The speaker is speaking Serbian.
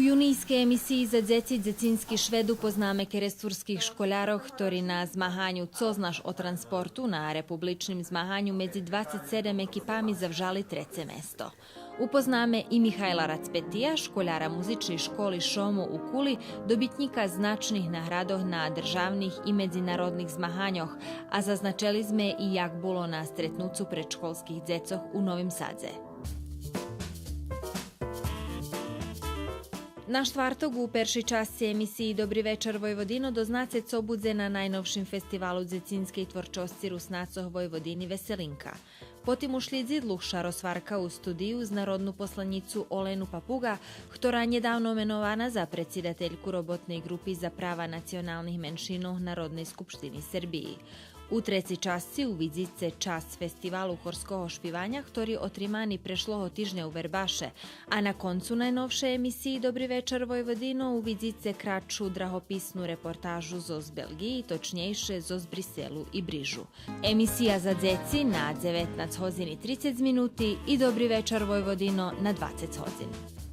junijskej emisiji za dzeci Dzecinski Švedu poznáme keresturských školároch, ktorí na zmahanju Co znaš o transportu na republičnim zmahanju medzi 27 ekipami zavžali trece mesto. Upoznáme i Mihajla Racpetija, školára muzičnej školy Šomo u Kuli, dobitnika značných nahradoh na državnih i medzinárodných zmahanjoh, a zaznačili sme i jak bolo na stretnucu predškolských dzecoh u Novim Sadze. Na štvrtok u peršej časti emisiji Dobri večer Vojvodino doznace co budze na najnovším festivalu dzecinskej tvorčosti Rusnacoh Vojvodini Veselinka. Potim ušli dlhša rozvarka u studiju z narodnu poslanicu Olenu Papuga, ktorá nedávno menovana za predsjedateljku robotnej grupy za prava nacionalnih menšinov Narodnej skupštini Srbiji. U treci časci uvidíte čas festivalu horskoho špivanja, ktorý otrimani prešloho tižnja u Verbaše, a na koncu najnovšej emisiji Dobri večer Vojvodino uvidíte kraću drahopisnu reportažu zo z Belgiji, točnejše zo z Briselu i Brižu. Emisija za dzeci na 19:30 minuti i Dobri večer Vojvodino na 20 hodin.